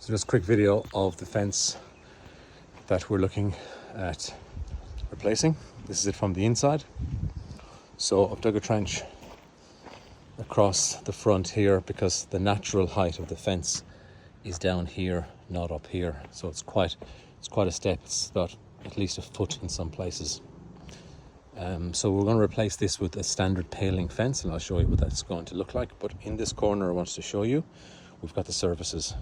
So just a quick video of the fence that we're looking at replacing. This is it from the inside. So I've dug a trench across the front here because the natural height of the fence is down here, not up here. So it's quite a step. It's about at least a foot in some places. So we're going to replace this with a standard paling fence, and I'll show you what that's going to look like. But in this corner I wanted to show you, we've got the services.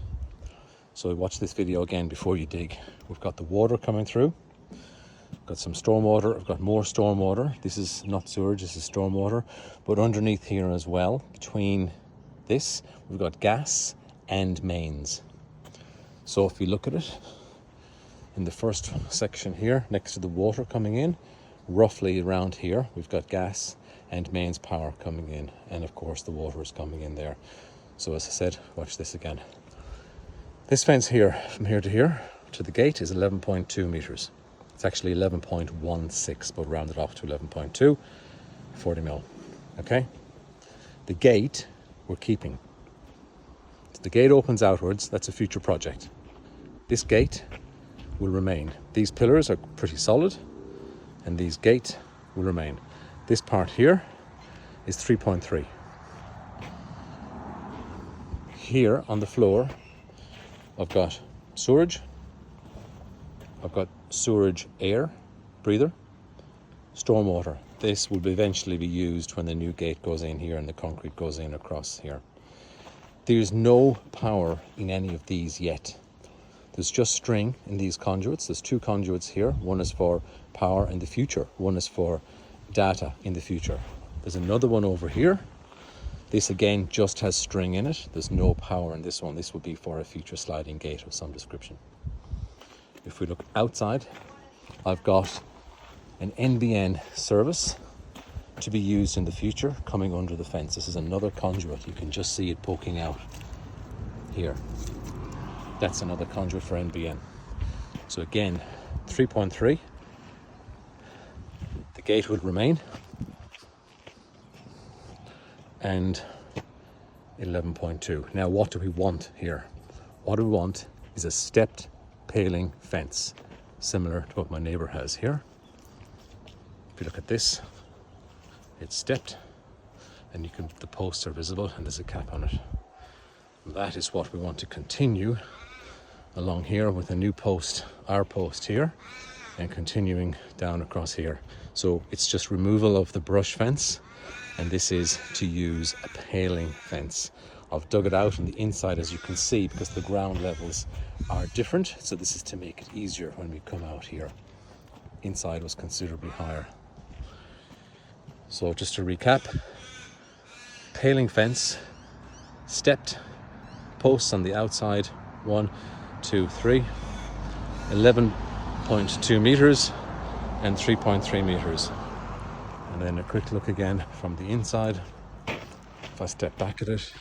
So watch this video again before you dig. We've got the water coming through. I've got some storm water. I've got more storm water. This is not sewage, this is storm water. But underneath here as well, between this, we've got gas and mains. So if you look at it, in the first section here, next to the water coming in, roughly around here, we've got gas and mains power coming in. And of course the water is coming in there. So as I said, watch this again. This fence here, from here to the gate, is 11.2 meters. It's actually 11.16, but rounded off to 11.2, 40 mil. Okay? The gate we're keeping. The gate opens outwards. That's a future project. This gate will remain. These pillars are pretty solid, and these gate will remain. This part here is 3.3. Here on the floor, I've got sewerage. I've got sewerage air breather, stormwater. This will eventually be used when the new gate goes in here and the concrete goes in across here. There's no power in any of these yet. There's just string in these conduits. There's two conduits here. One is for power in the future. One is for data in the future. There's another one over here. This again just has string in it. There's no power in this one. This will be for a future sliding gate of some description. If we look outside, I've got an NBN service to be used in the future coming under the fence. This is another conduit. You can just see it poking out here. That's another conduit for NBN. So again, 3.3. The gate would remain. And 11.2. Now what do we want here? What we want is a stepped paling fence, similar to what my neighbour has here. If you look at this, it's stepped, and the posts are visible, and there's a cap on it. And that is what we want to continue along here with a new post, our post here, and continuing down across here. So it's just removal of the brush fence, and this is to use a paling fence. I've dug it out on the inside, as you can see, because the ground levels are different. So this is to make it easier when we come out here. Inside was considerably higher. So just to recap, paling fence, stepped posts on the outside, 1, 2, 3, 11.2 meters and 3.3 meters. And then a quick look again from the inside. If I step back at it,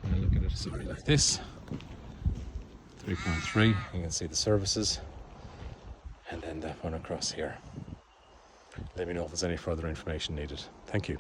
and I look at it something like this, 3.3, you can see the services, and then that one across here. Let me know if there's any further information needed. Thank you.